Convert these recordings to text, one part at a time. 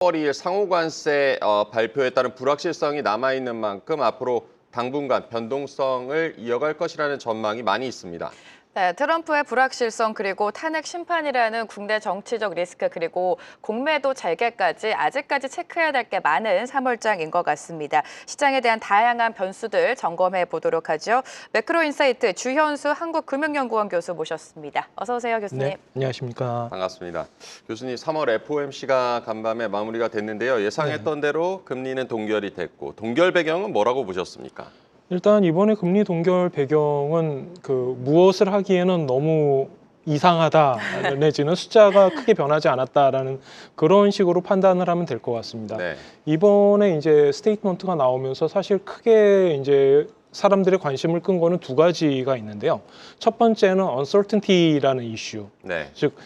10월 2일 상호관세 발표에 따른 불확실성이 남아있는 만큼 앞으로 당분간 변동성을 이어갈 것이라는 전망이 많이 있습니다. 네, 트럼프의 불확실성 그리고 탄핵 심판이라는 국내 정치적 리스크 그리고 공매도 재개까지 아직까지 체크해야 될 게 많은 3월장인 것 같습니다. 시장에 대한 다양한 변수들 점검해 보도록 하죠. 매크로인사이트 주현수 한국금융연구원 교수 모셨습니다. 어서 오세요, 교수님. 네, 안녕하십니까. 반갑습니다. 교수님, 3월 FOMC가 간밤에 마무리가 됐는데요. 예상했던 대로 금리는 동결이 됐고 동결 배경은 뭐라고 보셨습니까? 일단 이번에 금리 동결 배경은 무엇을 하기에는 너무 이상하다 내지는 숫자가 크게 변하지 않았다라는 그런 식으로 판단을 하면 될 것 같습니다. 네. 이번에 이제 스테이트먼트가 나오면서 사실 크게 이제 사람들의 관심을 끈 거는 두 가지가 있는데요. 첫 번째는 uncertainty라는 이슈. 네. 즉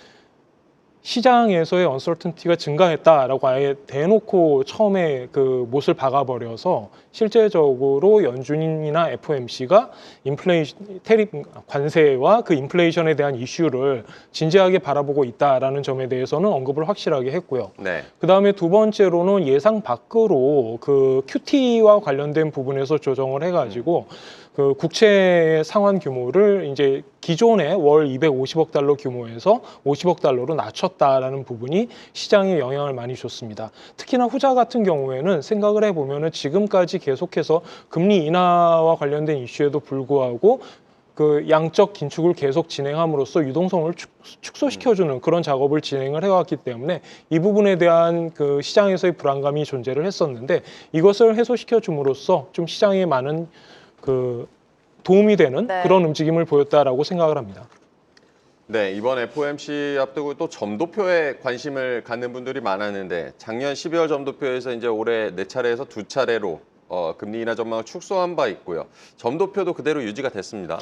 시장에서의 언서턴티가 증가했다라고 아예 대놓고 처음에 못을 박아버려서 실제적으로 연준이나 FOMC가 테립 관세와 그 인플레이션에 대한 이슈를 진지하게 바라보고 있다라는 점에 대해서는 언급을 확실하게 했고요. 네. 그다음에 두 번째로는 예상 밖으로 QT와 관련된 부분에서 조정을 해가지고 국채 상환 규모를 이제 기존의 월 250억 달러 규모에서 50억 달러로 낮췄다라는 부분이 시장에 영향을 많이 줬습니다. 특히나 후자 같은 경우에는 생각을 해보면은 지금까지 계속해서 금리 인하와 관련된 이슈에도 불구하고 양적 긴축을 계속 진행함으로써 유동성을 축소시켜주는 그런 작업을 진행을 해왔기 때문에 이 부분에 대한 시장에서의 불안감이 존재를 했었는데 이것을 해소시켜 줌으로써 좀 시장에 많은 도움이 되는 그런 움직임을 보였다라고 생각을 합니다. 네, 이번 FOMC 앞두고 또 점도표에 관심을 갖는 분들이 많았는데 작년 12월 점도표에서 이제 올해 4차례에서 2차례로 금리 인하 전망을 축소한 바 있고요. 점도표도 그대로 유지가 됐습니다.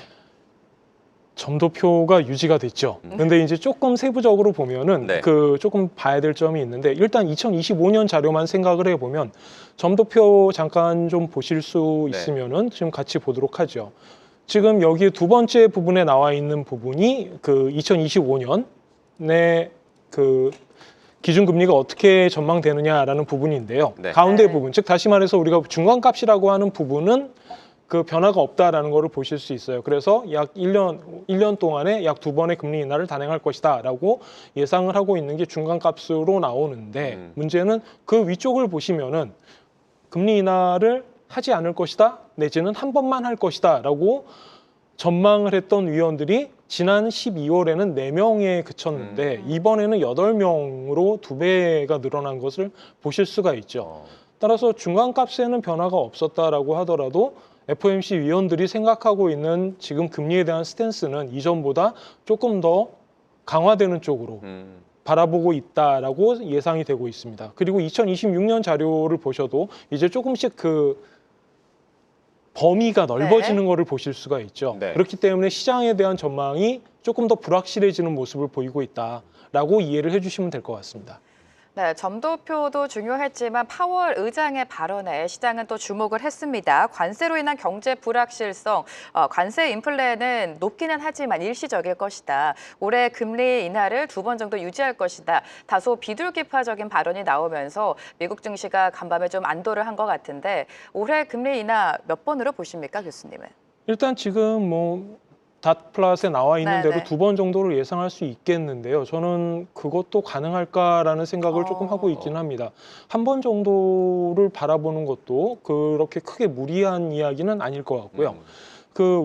점도표가 유지가 됐죠. 근데 이제 조금 세부적으로 보면은 네. 조금 봐야 될 점이 있는데 일단 2025년 자료만 생각을 해보면 점도표 잠깐 좀 보실 수 있으면은 지금 같이 보도록 하죠. 지금 여기 두 번째 부분에 나와 있는 부분이 2025년에 기준금리가 어떻게 전망되느냐라는 부분인데요. 네. 가운데 부분, 즉 다시 말해서 우리가 중간값이라고 하는 부분은 변화가 없다라는 것을 보실 수 있어요. 그래서 약 1년 동안에 약 2번의 금리 인하를 단행할 것이다 라고 예상을 하고 있는 게 중간값으로 나오는데 문제는 그 위쪽을 보시면은 금리 인하를 하지 않을 것이다 내지는 한 번만 할 것이다 라고 전망을 했던 위원들이 지난 12월에는 4명에 그쳤는데 이번에는 8명으로 2배가 늘어난 것을 보실 수가 있죠. 따라서 중간값에는 변화가 없었다라고 하더라도 FOMC 위원들이 생각하고 있는 지금 금리에 대한 스탠스는 이전보다 조금 더 강화되는 쪽으로 바라보고 있다라고 예상이 되고 있습니다. 그리고 2026년 자료를 보셔도 이제 조금씩 범위가 넓어지는 거를 보실 수가 있죠. 네. 그렇기 때문에 시장에 대한 전망이 조금 더 불확실해지는 모습을 보이고 있다라고 이해를 해주시면 될 것 같습니다. 네, 점도표도 중요했지만 파월 의장의 발언에 시장은 또 주목을 했습니다. 관세로 인한 경제 불확실성, 관세 인플레는 높기는 하지만 일시적일 것이다. 올해 금리 인하를 2번 정도 유지할 것이다. 다소 비둘기파적인 발언이 나오면서 미국 증시가 간밤에 좀 안도를 한 것 같은데 올해 금리 인하 몇 번으로 보십니까, 교수님은? 일단 지금 닷플랫에 나와 있는 대로 2번 정도를 예상할 수 있겠는데요. 저는 그것도 가능할까라는 생각을 조금 하고 있긴 합니다. 한 번 정도를 바라보는 것도 그렇게 크게 무리한 이야기는 아닐 것 같고요.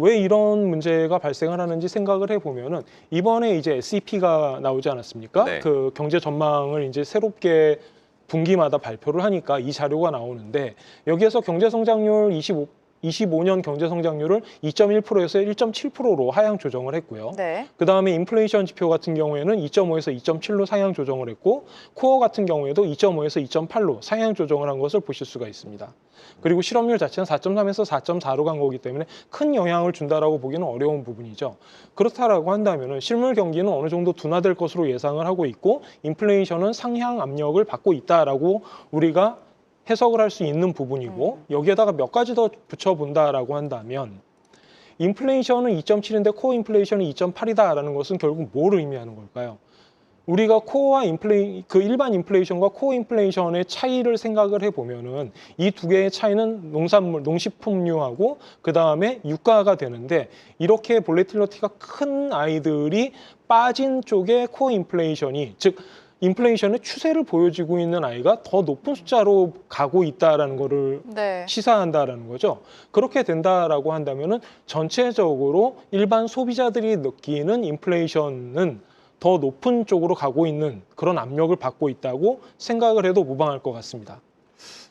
왜 이런 문제가 발생을 하는지 생각을 해보면은 이번에 이제 SEP가 나오지 않았습니까? 네. 경제 전망을 이제 새롭게 분기마다 발표를 하니까 이 자료가 나오는데 여기에서 경제 성장률 25년 경제 성장률을 2.1%에서 1.7%로 하향 조정을 했고요. 네. 그다음에 인플레이션 지표 같은 경우에는 2.5에서 2.7로 상향 조정을 했고 코어 같은 경우에도 2.5에서 2.8로 상향 조정을 한 것을 보실 수가 있습니다. 그리고 실업률 자체는 4.3에서 4.4로 간 거기 때문에 큰 영향을 준다라고 보기는 어려운 부분이죠. 그렇다라고 한다면은 실물 경기는 어느 정도 둔화될 것으로 예상을 하고 있고 인플레이션은 상향 압력을 받고 있다라고 우리가 해석을 할 수 있는 부분이고 여기에다가 몇 가지 더 붙여본다라고 한다면 인플레이션은 2.7인데 코어 인플레이션이 2.8이다라는 것은 결국 뭘 의미하는 걸까요? 우리가 그 일반 인플레이션과 코어 인플레이션의 차이를 생각을 해보면은 이 두 개의 차이는 농산물, 농식품류하고 그 다음에 유가가 되는데 이렇게 볼레틸러티가 큰 아이들이 빠진 쪽에 코어 인플레이션이 즉 인플레이션의 추세를 보여주고 있는 아이가 더 높은 숫자로 가고 있다라는 거를 네. 시사한다라는 거죠. 그렇게 된다라고 한다면은 전체적으로 일반 소비자들이 느끼는 인플레이션은 더 높은 쪽으로 가고 있는 그런 압력을 받고 있다고 생각을 해도 무방할 것 같습니다.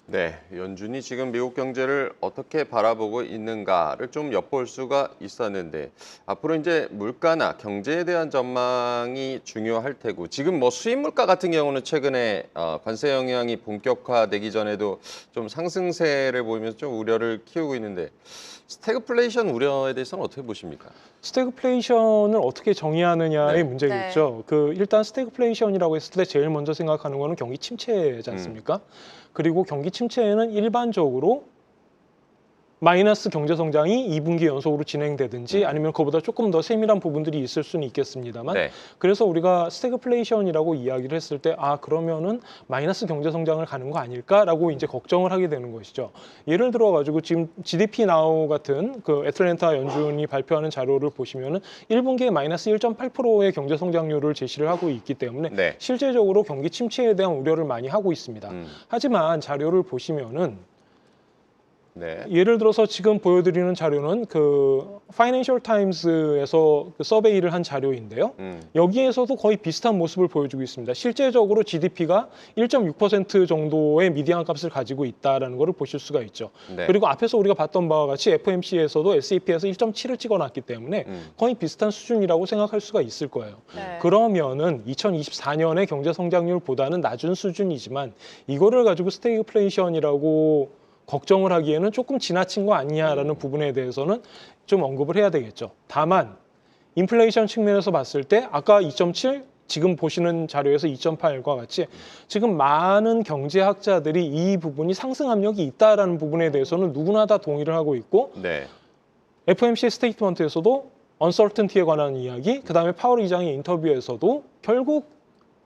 네, 연준이 지금 미국 경제를 어떻게 바라보고 있는가를 좀 엿볼 수가 있었는데 앞으로 이제 물가나 경제에 대한 전망이 중요할 테고 지금 뭐 수입 물가 같은 경우는 최근에 관세 영향이 본격화되기 전에도 좀 상승세를 보이면서 좀 우려를 키우고 있는데 스태그플레이션 우려에 대해서는 어떻게 보십니까? 스태그플레이션을 어떻게 정의하느냐의 네. 문제겠죠. 일단 스태그플레이션이라고 했을 때 제일 먼저 생각하는 거는 경기 침체지 않습니까? 그리고 경기 침체에는 일반적으로 마이너스 경제 성장이 2분기 연속으로 진행되든지 아니면 그보다 조금 더 세밀한 부분들이 있을 수는 있겠습니다만 네. 그래서 우리가 스태그플레이션이라고 이야기를 했을 때 그러면은 마이너스 경제 성장을 가는 거 아닐까라고 이제 걱정을 하게 되는 것이죠. 예를 들어 가지고 지금 GDP Now 같은 그 애틀랜타 연준이 발표하는 자료를 보시면은 1분기에 마이너스 1.8%의 경제 성장률을 제시를 하고 있기 때문에 네. 실제적으로 경기 침체에 대한 우려를 많이 하고 있습니다. 하지만 자료를 보시면은 네. 예를 들어서 지금 보여드리는 자료는 그 파이낸셜 타임스에서 그 서베이를 한 자료인데요. 여기에서도 거의 비슷한 모습을 보여주고 있습니다. 실제적으로 GDP가 1.6% 정도의 미디안 값을 가지고 있다는 것을 보실 수가 있죠. 네. 그리고 앞에서 우리가 봤던 바와 같이 FOMC에서도 SAP에서 1.7을 찍어놨기 때문에 거의 비슷한 수준이라고 생각할 수가 있을 거예요. 네. 그러면은 2024년의 경제 성장률보다는 낮은 수준이지만 이거를 가지고 스태그플레이션이라고 걱정을 하기에는 조금 지나친 거 아니냐라는 부분에 대해서는 좀 언급을 해야 되겠죠. 다만 인플레이션 측면에서 봤을 때 아까 2.7 지금 보시는 자료에서 2.8과 같이 지금 많은 경제학자들이 이 부분이 상승 압력이 있다라는 부분에 대해서는 누구나 다 동의를 하고 있고 네. FOMC 스테이트먼트에서도 언서튼티에 관한 이야기, 그다음에 파월 의장의 인터뷰에서도 결국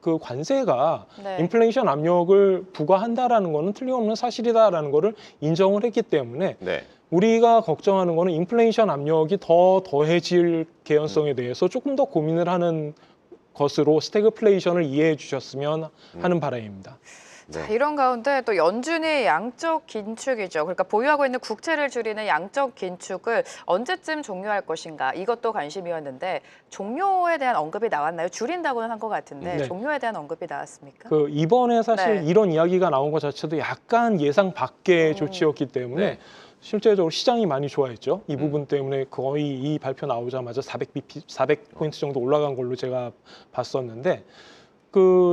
그 관세가 네. 인플레이션 압력을 부과한다라는 거는 틀림없는 사실이다라는 거를 인정을 했기 때문에 네. 우리가 걱정하는 거는 인플레이션 압력이 더 더해질 개연성에 대해서 조금 더 고민을 하는 것으로 스태그플레이션을 이해해 주셨으면 하는 바람입니다. 자, 이런 가운데 또 연준이 양적 긴축이죠. 그러니까 보유하고 있는 국채를 줄이는 양적 긴축을 언제쯤 종료할 것인가 이것도 관심이었는데 종료에 대한 언급이 나왔나요? 줄인다고는 한 것 같은데 네. 종료에 대한 언급이 나왔습니까? 이번에 사실 네. 이런 이야기가 나온 것 자체도 약간 예상 밖의 조치였기 때문에 네. 실제적으로 시장이 많이 좋아했죠. 이 부분 때문에 거의 이 발표 나오자마자 400포인트 정도 올라간 걸로 제가 봤었는데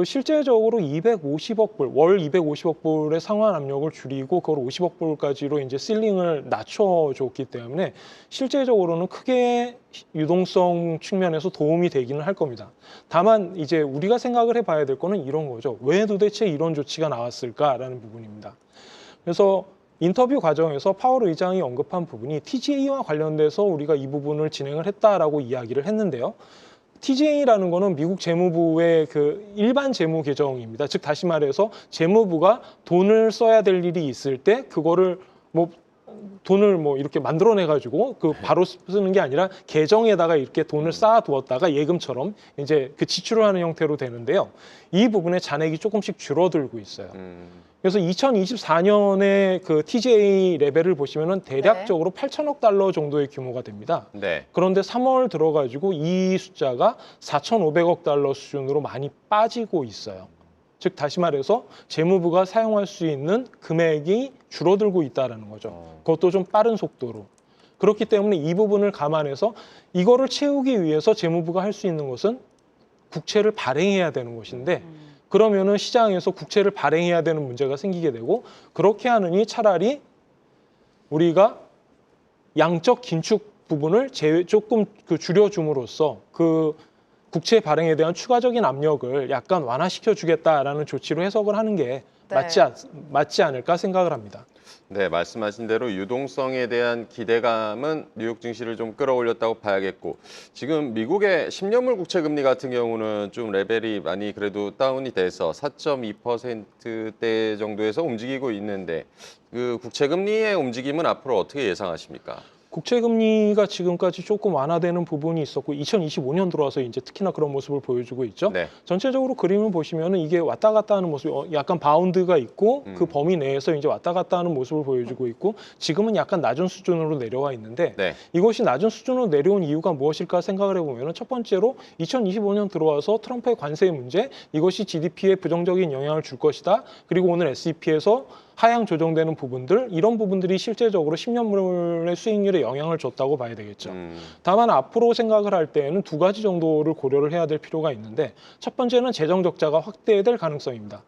실제적으로 250억 불, 월 250억 불의 상환 압력을 줄이고 그걸 50억 불까지로 이제 실링을 낮춰줬기 때문에 실제적으로는 크게 유동성 측면에서 도움이 되기는 할 겁니다. 다만 이제 우리가 생각을 해봐야 될 거는 이런 거죠. 왜 도대체 이런 조치가 나왔을까라는 부분입니다. 그래서 인터뷰 과정에서 파월 의장이 언급한 부분이 TGA와 관련돼서 우리가 이 부분을 진행을 했다라고 이야기를 했는데요. TGA라는 거는 미국 재무부의 그 일반 재무 계정입니다. 즉 다시 말해서 재무부가 돈을 써야 될 일이 있을 때 그거를 돈을 이렇게 만들어내 가지고 바로 쓰는 게 아니라 계정에다가 이렇게 돈을 쌓아두었다가 예금처럼 이제 그 지출을 하는 형태로 되는데요. 이 부분에 잔액이 조금씩 줄어들고 있어요. 그래서 2024년에 그 TGA 레벨을 보시면은 대략적으로 8천억 달러 정도의 규모가 됩니다. 네. 그런데 3월 들어가지고 이 숫자가 4,500억 달러 수준으로 많이 빠지고 있어요. 즉 다시 말해서 재무부가 사용할 수 있는 금액이 줄어들고 있다는 거죠. 그것도 좀 빠른 속도로. 그렇기 때문에 이 부분을 감안해서 이거를 채우기 위해서 재무부가 할 수 있는 것은 국채를 발행해야 되는 것인데 그러면은 시장에서 국채를 발행해야 되는 문제가 생기게 되고 그렇게 하느니 차라리 우리가 양적 긴축 부분을 조금 줄여줌으로써 그 국채 발행에 대한 추가적인 압력을 약간 완화시켜 주겠다라는 조치로 해석을 하는 게 네. 맞지 않을까 생각을 합니다. 네, 말씀하신 대로 유동성에 대한 기대감은 뉴욕 증시를 좀 끌어올렸다고 봐야겠고, 지금 미국의 10년물 국채 금리 같은 경우는 좀 레벨이 많이 그래도 다운이 돼서 4.2%대 정도에서 움직이고 있는데, 그 국채 금리의 움직임은 앞으로 어떻게 예상하십니까? 국채 금리가 지금까지 조금 완화되는 부분이 있었고 2025년 들어와서 이제 특히나 그런 모습을 보여주고 있죠. 네. 전체적으로 그림을 보시면은 이게 왔다 갔다 하는 모습이 약간 바운드가 있고 그 범위 내에서 이제 왔다 갔다 하는 모습을 보여주고 있고 지금은 약간 낮은 수준으로 내려와 있는데 네. 이것이 낮은 수준으로 내려온 이유가 무엇일까 생각을 해보면은 첫 번째로 2025년 들어와서 트럼프의 관세 문제 이것이 GDP에 부정적인 영향을 줄 것이다. 그리고 오늘 S&P에서 하향 조정되는 부분들 이런 부분들이 실제적으로 10년물의 수익률에 영향을 줬다고 봐야 되겠죠. 다만 앞으로 생각을 할 때에는 두 가지 정도를 고려를 해야 될 필요가 있는데 첫 번째는 재정 적자가 확대될 가능성입니다.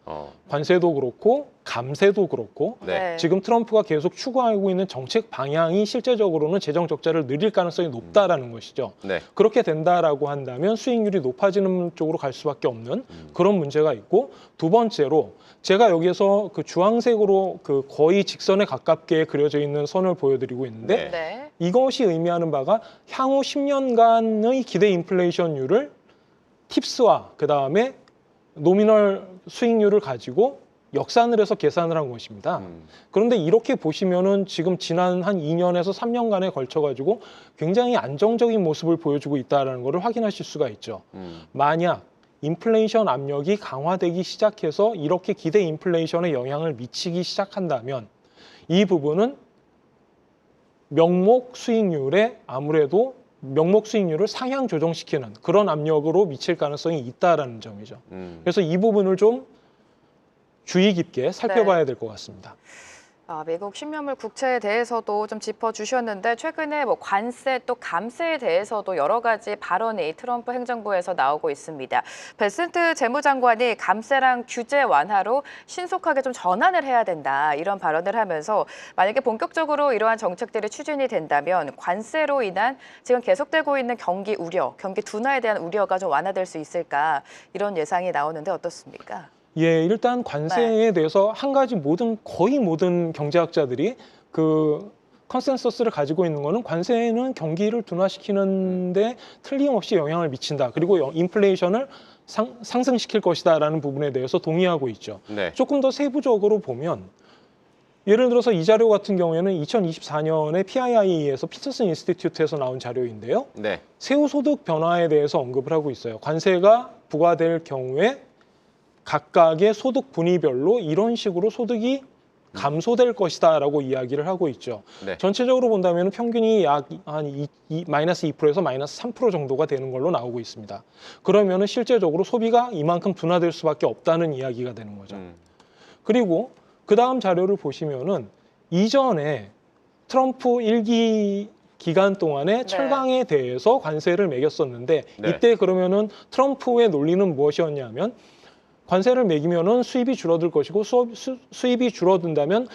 관세도 그렇고 감세도 그렇고 네. 지금 트럼프가 계속 추구하고 있는 정책 방향이 실제적으로는 재정 적자를 늘릴 가능성이 높다라는 것이죠. 네. 그렇게 된다라고 한다면 수익률이 높아지는 쪽으로 갈 수밖에 없는 그런 문제가 있고 두 번째로 제가 여기에서 그 주황색으로 그 거의 직선에 가깝게 그려져 있는 선을 보여드리고 있는데 네. 네. 이것이 의미하는 바가 향후 10년간의 기대 인플레이션율을 팁스와 그 다음에 노미널 수익률을 가지고 역산을 해서 계산을 한 것입니다. 그런데 이렇게 보시면은 지금 지난 한 2년에서 3년간에 걸쳐가지고 굉장히 안정적인 모습을 보여주고 있다는 것을 확인하실 수가 있죠. 만약 인플레이션 압력이 강화되기 시작해서 이렇게 기대 인플레이션에 영향을 미치기 시작한다면 이 부분은 명목 수익률에 아무래도 명목 수익률을 상향 조정시키는 그런 압력으로 미칠 가능성이 있다라는 점이죠. 그래서 이 부분을 좀 주의 깊게 살펴봐야 될 것 같습니다. 미국 10년물 국채에 대해서도 좀 짚어주셨는데 최근에 뭐 관세 또 감세에 대해서도 여러 가지 발언이 트럼프 행정부에서 나오고 있습니다. 베센트 재무장관이 감세랑 규제 완화로 신속하게 좀 전환을 해야 된다 이런 발언을 하면서 만약에 본격적으로 이러한 정책들이 추진이 된다면 관세로 인한 지금 계속되고 있는 경기 우려, 경기 둔화에 대한 우려가 좀 완화될 수 있을까 이런 예상이 나오는데 어떻습니까? 예, 일단 관세에 대해서 한 가지 거의 모든 경제학자들이 그 컨센서스를 가지고 있는 거는 관세는 경기를 둔화시키는데 틀림없이 영향을 미친다. 그리고 인플레이션을 상승시킬 것이다라는 부분에 대해서 동의하고 있죠. 네. 조금 더 세부적으로 보면 예를 들어서 이 자료 같은 경우에는 2024년에 PII에서 피터슨 인스티튜트에서 나온 자료인데요. 네. 세후 소득 변화에 대해서 언급을 하고 있어요. 관세가 부과될 경우에 각각의 소득 분위별로 이런 식으로 소득이 감소될 것이다라고 이야기를 하고 있죠. 네. 전체적으로 본다면 평균이 약 한 마이너스 2%에서 마이너스 3% 정도가 되는 걸로 나오고 있습니다. 그러면은 실제적으로 소비가 이만큼 둔화될 수밖에 없다는 이야기가 되는 거죠. 그리고 그 다음 자료를 보시면은 이전에 트럼프 1기 기간 동안에 철강에 대해서 관세를 매겼었는데 네. 이때 그러면은 트럼프의 논리는 무엇이었냐면 관세를 매기면은 수입이 줄어들 것이고 수입이 줄어든다면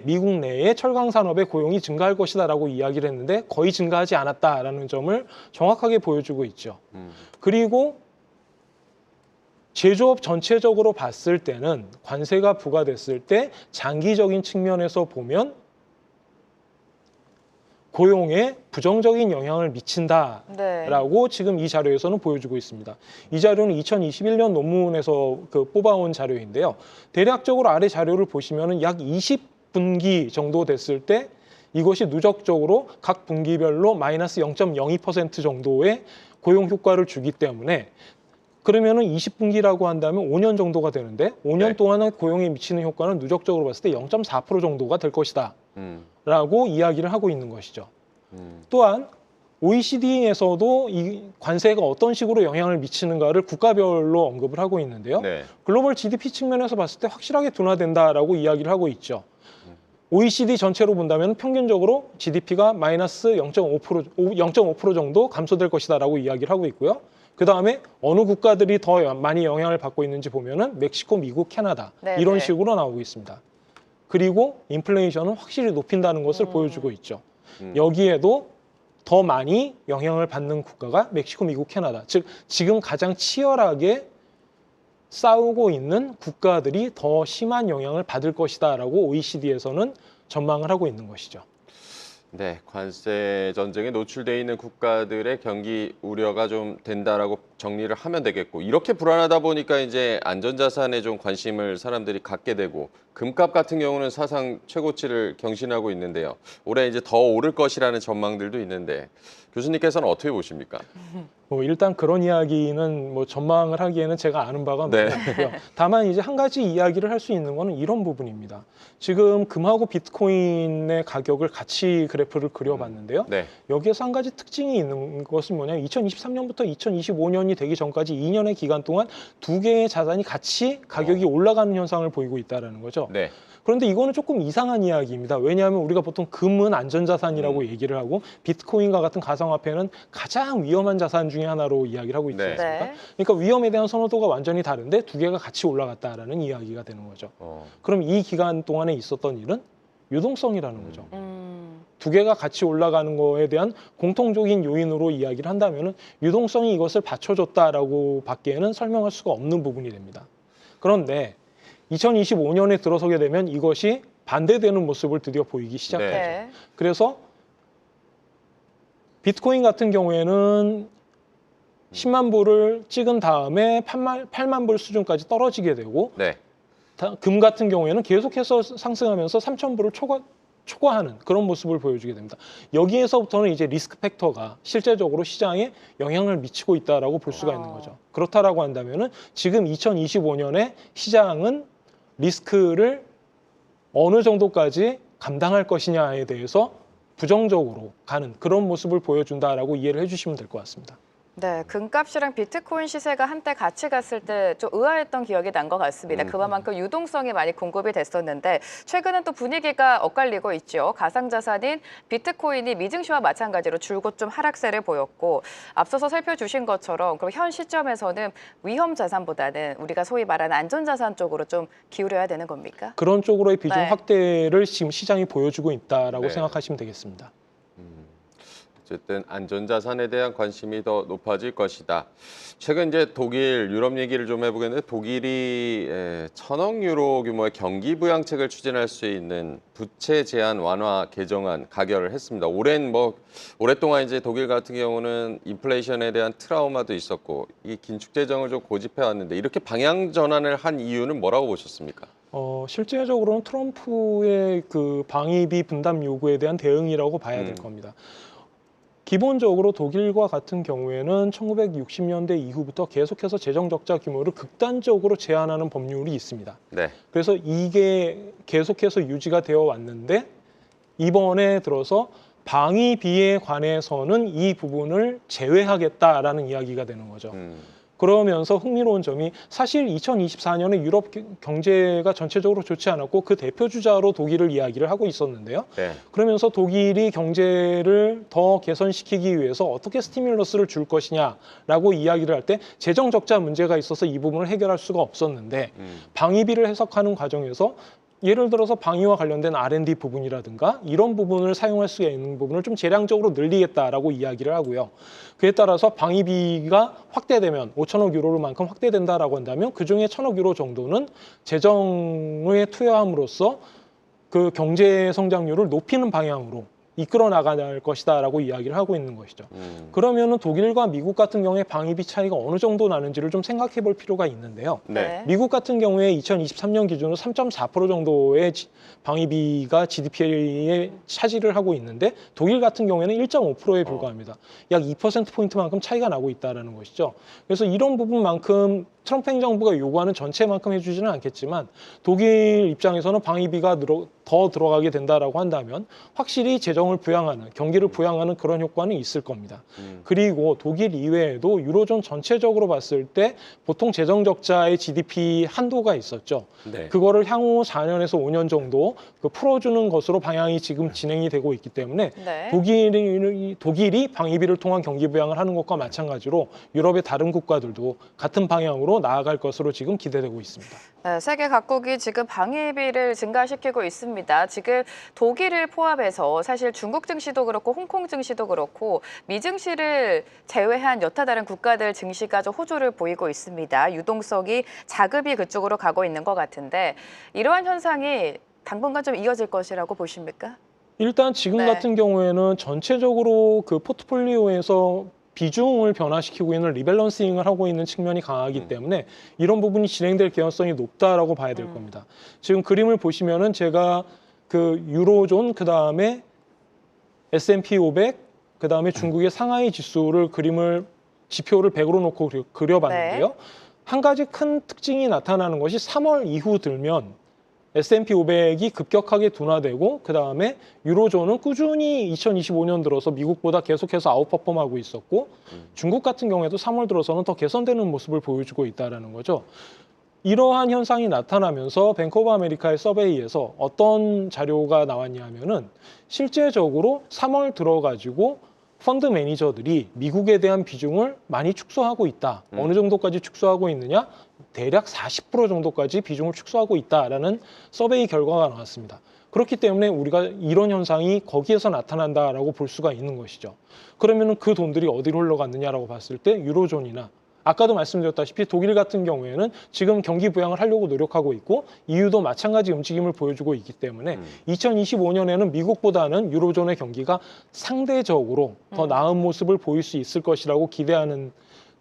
미국 내의 철강 산업의 고용이 증가할 것이다라고 이야기를 했는데 거의 증가하지 않았다라는 점을 정확하게 보여주고 있죠. 그리고 제조업 전체적으로 봤을 때는 관세가 부과됐을 때 장기적인 측면에서 보면 고용에 부정적인 영향을 미친다라고 지금 이 자료에서는 보여주고 있습니다. 이 자료는 2021년 논문에서 뽑아온 자료인데요. 대략적으로 아래 자료를 보시면 약 20분기 정도 됐을 때 이것이 누적적으로 각 분기별로 마이너스 0.02% 정도의 고용 효과를 주기 때문에 그러면은 20분기라고 한다면 5년 정도가 되는데 5년 동안의 고용에 미치는 효과는 누적적으로 봤을 때 0.4% 정도가 될 것이다. 라고 이야기를 하고 있는 것이죠. 또한 OECD에서도 이 관세가 어떤 식으로 영향을 미치는가를 국가별로 언급을 하고 있는데요. 네. 글로벌 GDP 측면에서 봤을 때 확실하게 둔화된다라고 이야기를 하고 있죠. OECD 전체로 본다면 평균적으로 GDP가 마이너스 0.5% 정도 감소될 것이다라고 이야기를 하고 있고요. 그 다음에 어느 국가들이 더 많이 영향을 받고 있는지 보면은 멕시코, 미국, 캐나다 이런 식으로 나오고 있습니다. 그리고 인플레이션은 확실히 높인다는 것을 보여주고 있죠. 여기에도 더 많이 영향을 받는 국가가 멕시코, 미국, 캐나다. 즉 지금 가장 치열하게 싸우고 있는 국가들이 더 심한 영향을 받을 것이다라고 OECD에서는 전망을 하고 있는 것이죠. 네, 관세 전쟁에 노출돼 있는 국가들의 경기 우려가 좀 된다라고 정리를 하면 되겠고, 이렇게 불안하다 보니까 이제 안전자산에 좀 관심을 사람들이 갖게 되고, 금값 같은 경우는 사상 최고치를 경신하고 있는데요. 올해 이제 더 오를 것이라는 전망들도 있는데 교수님께서는 어떻게 보십니까? 일단 그런 이야기는 전망을 하기에는 제가 아는 바가 네. 많이 없고요. 다만 이제 한 가지 이야기를 할 수 있는 거는 이런 부분입니다. 지금 금하고 비트코인의 가격을 같이 그래프를 그려봤는데요. 네, 여기에서 한 가지 특징이 있는 것은 뭐냐면 2023년부터 2025년이 되기 전까지 2년의 기간 동안 두 개의 자산이 같이 가격이 올라가는 현상을 보이고 있다는 거죠. 네, 그런데 이거는 조금 이상한 이야기입니다. 왜냐하면 우리가 보통 금은 안전자산이라고 얘기를 하고 비트코인과 같은 가상화폐는 가장 위험한 자산 중에 하나로 이야기를 하고 있지 네. 않습니까? 네. 그러니까 위험에 대한 선호도가 완전히 다른데 두 개가 같이 올라갔다라는 이야기가 되는 거죠. 그럼 이 기간 동안에 있었던 일은 유동성이라는 거죠. 두 개가 같이 올라가는 거에 대한 공통적인 요인으로 이야기를 한다면 유동성이 이것을 받쳐줬다라고 밖에는 설명할 수가 없는 부분이 됩니다. 그런데 2025년에 들어서게 되면 이것이 반대되는 모습을 드디어 보이기 시작하죠. 네. 그래서 비트코인 같은 경우에는 10만 불을 찍은 다음에 8만 불 수준까지 떨어지게 되고 네, 금 같은 경우에는 계속해서 상승하면서 3천 불을 초과하는 그런 모습을 보여주게 됩니다. 여기에서부터는 이제 리스크 팩터가 실제적으로 시장에 영향을 미치고 있다라고 볼 수가 있는 거죠. 그렇다라고 한다면은 지금 2025년에 시장은 리스크를 어느 정도까지 감당할 것이냐에 대해서 부정적으로 가는 그런 모습을 보여준다라고 이해를 해주시면 될 것 같습니다. 네, 금값이랑 비트코인 시세가 한때 같이 갔을 때 좀 의아했던 기억이 난 것 같습니다. 그만큼 유동성이 많이 공급이 됐었는데 최근은 또 분위기가 엇갈리고 있죠. 가상자산인 비트코인이 미증시와 마찬가지로 줄곧 좀 하락세를 보였고 앞서서 살펴주신 것처럼 그럼 현 시점에서는 위험 자산보다는 우리가 소위 말하는 안전자산 쪽으로 좀 기울여야 되는 겁니까? 그런 쪽으로의 비중 네. 확대를 지금 시장이 보여주고 있다라고 네. 생각하시면 되겠습니다. 어쨌든 안전자산에 대한 관심이 더 높아질 것이다. 최근 이제 독일, 유럽 얘기를 좀 해보겠는데 독일이 1,000억 유로 규모의 경기 부양책을 추진할 수 있는 부채 제한 완화 개정안 가결을 했습니다. 오랫동안 이제 독일 같은 경우는 인플레이션에 대한 트라우마도 있었고 이 긴축 재정을 좀 고집해 왔는데 이렇게 방향 전환을 한 이유는 뭐라고 보셨습니까? 실제적으로는 트럼프의 그 방위비 분담 요구에 대한 대응이라고 봐야 될 겁니다. 기본적으로 독일과 같은 경우에는 1960년대 이후부터 계속해서 재정 적자 규모를 극단적으로 제한하는 법률이 있습니다. 네. 그래서 이게 계속해서 유지가 되어 왔는데 이번에 들어서 방위비에 관해서는 이 부분을 제외하겠다라는 이야기가 되는 거죠. 그러면서 흥미로운 점이 사실 2024년에 유럽 경제가 전체적으로 좋지 않았고 그 대표 주자로 독일을 이야기를 하고 있었는데요. 네. 그러면서 독일이 경제를 더 개선시키기 위해서 어떻게 스티뮬러스를 줄 것이냐라고 이야기를 할 때 재정 적자 문제가 있어서 이 부분을 해결할 수가 없었는데 방위비를 해석하는 과정에서 예를 들어서 방위와 관련된 R&D 부분이라든가 이런 부분을 사용할 수 있는 부분을 좀 재량적으로 늘리겠다라고 이야기를 하고요. 그에 따라서 방위비가 확대되면 5천억 유로만큼 확대된다라고 한다면 그중에 1,000억 유로 정도는 재정에 투여함으로써 그 경제 성장률을 높이는 방향으로 이끌어 나갈 것이다라고 이야기를 하고 있는 것이죠. 그러면은 독일과 미국 같은 경우에 방위비 차이가 어느 정도 나는지를 좀 생각해 볼 필요가 있는데요. 네. 미국 같은 경우에 2023년 기준으로 3.4% 정도의 방위비가 GDP에 차지를 하고 있는데 독일 같은 경우에는 1.5%에 불과합니다. 약 2%포인트만큼 차이가 나고 있다는 것이죠. 그래서 이런 부분만큼 트럼프 행정부가 요구하는 전체만큼 해주지는 않겠지만 독일 입장에서는 방위비가 더 들어가게 된다라고 한다면 확실히 재정을 부양하는, 경기를 부양하는 그런 효과는 있을 겁니다. 그리고 독일 이외에도 유로존 전체적으로 봤을 때 보통 재정 적자의 GDP 한도가 있었죠. 네. 그거를 향후 4년에서 5년 정도 풀어주는 것으로 방향이 지금 진행이 되고 있기 때문에 네. 독일이 방위비를 통한 경기 부양을 하는 것과 마찬가지로 유럽의 다른 국가들도 같은 방향으로 방향으로 나아갈 것으로 지금 기대되고 있습니다. 네, 세계 각국이 지금 방위비를 증가시키고 있습니다. 지금 독일을 포함해서 사실 중국 증시도 그렇고 홍콩 증시도 그렇고 미 증시를 제외한 여타 다른 국가들 증시가 좀 호조를 보이고 있습니다. 유동성이 자급이 그쪽으로 가고 있는 것 같은데 이러한 현상이 당분간 좀 이어질 것이라고 보십니까? 일단 지금 네. 같은 경우에는 전체적으로 그 포트폴리오에서 비중을 변화시키고 있는 리밸런싱을 하고 있는 측면이 강하기 때문에 이런 부분이 진행될 개연성이 높다라고 봐야 될 겁니다. 지금 그림을 보시면은 제가 그 유로존 그다음에 S&P 500 그다음에 중국의 상하이 지수를 지표를 100으로 놓고 그려봤는데요. 네. 한 가지 큰 특징이 나타나는 것이 3월 이후 들면 S&P 500이 급격하게 둔화되고 그다음에 유로존은 꾸준히 2025년 들어서 미국보다 계속해서 아웃퍼폼하고 있었고 중국 같은 경우에도 3월 들어서는 더 개선되는 모습을 보여주고 있다는 거죠. 이러한 현상이 나타나면서 뱅크 오브 아메리카의 서베이에서 어떤 자료가 나왔냐 하면은 실제적으로 3월 들어가지고 펀드 매니저들이 미국에 대한 비중을 많이 축소하고 있다. 어느 정도까지 축소하고 있느냐? 대략 40% 정도까지 비중을 축소하고 있다라는 서베이 결과가 나왔습니다. 그렇기 때문에 우리가 이런 현상이 거기에서 나타난다라고 볼 수가 있는 것이죠. 그러면 그 돈들이 어디로 흘러갔느냐라고 봤을 때 유로존이나 아까도 말씀드렸다시피 독일 같은 경우에는 지금 경기 부양을 하려고 노력하고 있고 EU도 마찬가지 움직임을 보여주고 있기 때문에 2025년에는 미국보다는 유로존의 경기가 상대적으로 더 나은 모습을 보일 수 있을 것이라고 기대하는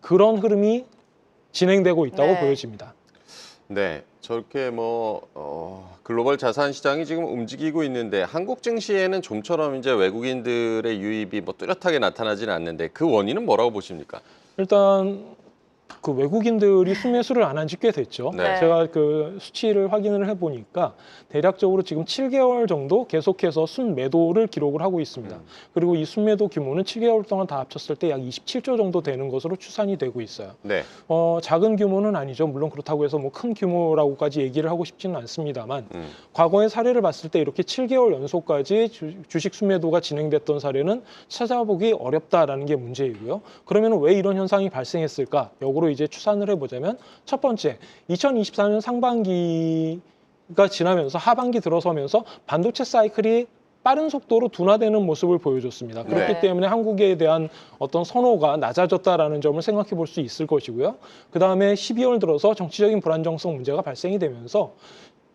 그런 흐름이 진행되고 있다고 네. 보여집니다. 네, 저렇게 글로벌 자산 시장이 지금 움직이고 있는데 한국 증시에는 좀처럼 이제 외국인들의 유입이 뚜렷하게 나타나지는 않는데 그 원인은 뭐라고 보십니까? 일단 그 외국인들이 순매수를 안 한 지 꽤 됐죠. 네. 제가 그 수치를 확인을 해보니까 대략적으로 지금 7개월 정도 계속해서 순매도를 기록을 하고 있습니다. 그리고 이 순매도 규모는 7개월 동안 다 합쳤을 때 약 27조 정도 되는 것으로 추산이 되고 있어요. 네. 작은 규모는 아니죠. 물론 그렇다고 해서 큰 규모라고까지 얘기를 하고 싶지는 않습니다만 과거의 사례를 봤을 때 이렇게 7개월 연속까지 주식 순매도가 진행됐던 사례는 찾아보기 어렵다라는 게 문제이고요. 그러면 왜 이런 현상이 발생했을까? 역으로 이제 추산을 해보자면 첫 번째, 2024년 상반기가 지나면서 하반기 들어서면서 반도체 사이클이 빠른 속도로 둔화되는 모습을 보여줬습니다. 그렇기 네. 때문에 한국에 대한 어떤 선호가 낮아졌다라는 점을 생각해 볼 수 있을 것이고요. 그 다음에 12월 들어서 정치적인 불안정성 문제가 발생이 되면서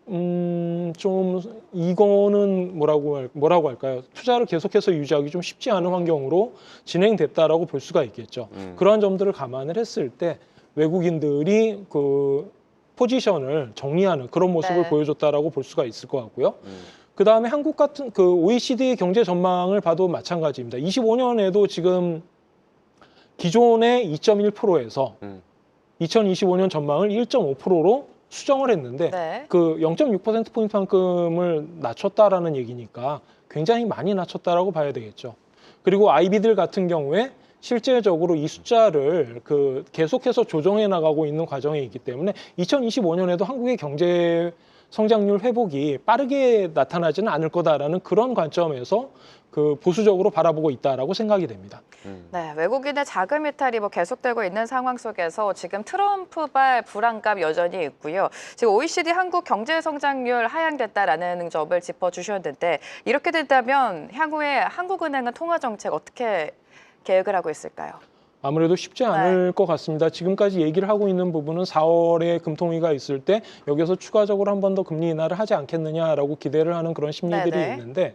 좀 이거는 뭐라고 할까요? 투자를 계속해서 유지하기 좀 쉽지 않은 환경으로 진행됐다라고 볼 수가 있겠죠. 그러한 점들을 감안을 했을 때 외국인들이 그 포지션을 정리하는 그런 모습을 네. 보여줬다라고 볼 수가 있을 것 같고요. 그 다음에 한국 같은 그 OECD 경제 전망을 봐도 마찬가지입니다. 25년에도 지금 기존의 2.1%에서 2025년 전망을 1.5%로 수정을 했는데 네. 그 0.6%포인트만큼을 낮췄다라는 얘기니까 굉장히 많이 낮췄다라고 봐야 되겠죠. 그리고 IB들 같은 경우에 실제적으로 이 숫자를 계속해서 조정해 나가고 있는 과정에 있기 때문에 2025년에도 한국의 경제 성장률 회복이 빠르게 나타나지는 않을 거다라는 그런 관점에서 보수적으로 바라보고 있다라고 생각이 됩니다. 네, 외국인의 자금 이탈이 계속되고 있는 상황 속에서 지금 트럼프발 불안감 여전히 있고요. 지금 OECD 한국 경제 성장률 하향됐다라는 점을 짚어주셨는데 이렇게 된다면 향후에 한국은행은 통화 정책 어떻게 계획을 하고 있을까요? 아무래도 쉽지 않을 것 같습니다. 지금까지 얘기를 하고 있는 부분은 4월에 금통위가 있을 때 여기서 추가적으로 한 번 더 금리 인하를 하지 않겠느냐라고 기대를 하는 그런 심리들이 네네. 있는데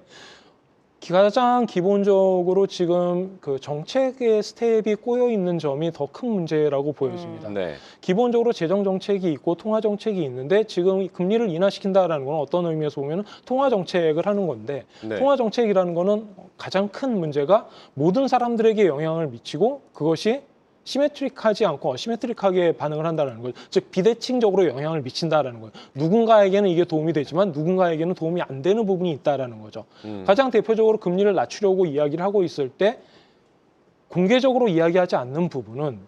가장 기본적으로 지금 그 정책의 스텝이 꼬여 있는 점이 더 큰 문제라고 보여집니다. 네. 기본적으로 재정 정책이 있고 통화 정책이 있는데 지금 금리를 인하시킨다라는 건 어떤 의미에서 보면 통화 정책을 하는 건데 네. 통화 정책이라는 거는 가장 큰 문제가 모든 사람들에게 영향을 미치고 그것이 시메트릭하지 않고 어시메트릭하게 반응을 한다는 거죠. 즉 비대칭적으로 영향을 미친다라는 거예요. 누군가에게는 이게 도움이 되지만 누군가에게는 도움이 안 되는 부분이 있다라는 거죠. 가장 대표적으로 금리를 낮추려고 이야기를 하고 있을 때 공개적으로 이야기하지 않는 부분은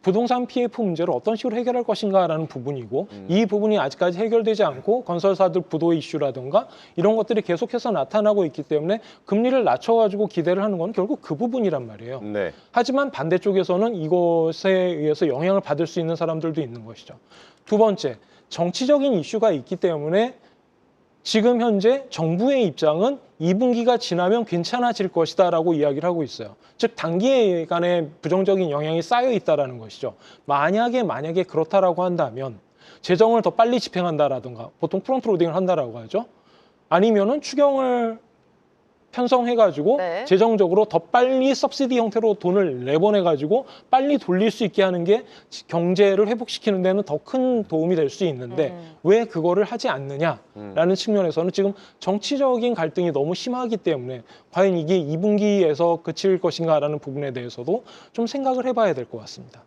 부동산 PF 문제를 어떤 식으로 해결할 것인가라는 부분이고 이 부분이 아직까지 해결되지 않고 건설사들 부도 이슈라든가 이런 것들이 계속해서 나타나고 있기 때문에 금리를 낮춰가지고 기대를 하는 건 결국 그 부분이란 말이에요. 네. 하지만 반대쪽에서는 이것에 의해서 영향을 받을 수 있는 사람들도 있는 것이죠. 두 번째, 정치적인 이슈가 있기 때문에 지금 현재 정부의 입장은 2분기가 지나면 괜찮아질 것이다라고 이야기를 하고 있어요. 즉 단기간에 부정적인 영향이 쌓여 있다라는 것이죠. 만약에 그렇다라고 한다면 재정을 더 빨리 집행한다라든가 보통 프론트 로딩을 한다라고 하죠. 아니면은 추경을 편성해가지고 네. 재정적으로 더 빨리 서브시디 형태로 돈을 내보내가지고 빨리 돌릴 수 있게 하는 게 경제를 회복시키는 데는 더 큰 도움이 될 수 있는데 왜 그거를 하지 않느냐라는 측면에서는 지금 정치적인 갈등이 너무 심하기 때문에 과연 이게 2분기에서 그칠 것인가라는 부분에 대해서도 좀 생각을 해봐야 될 것 같습니다.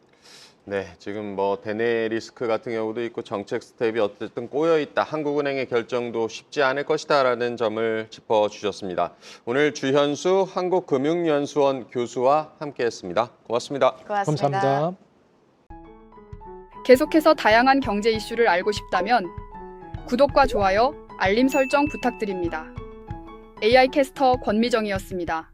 네, 지금 뭐 대내 리스크 같은 경우도 있고 정책 스텝이 어쨌든 꼬여 있다. 한국은행의 결정도 쉽지 않을 것이다라는 점을 짚어주셨습니다. 오늘 주현수 한국금융연수원 교수와 함께했습니다. 고맙습니다. 고맙습니다. 감사합니다. 계속해서 다양한 경제 이슈를 알고 싶다면 구독과 좋아요, 알림 설정 부탁드립니다. AI 캐스터 권미정이었습니다.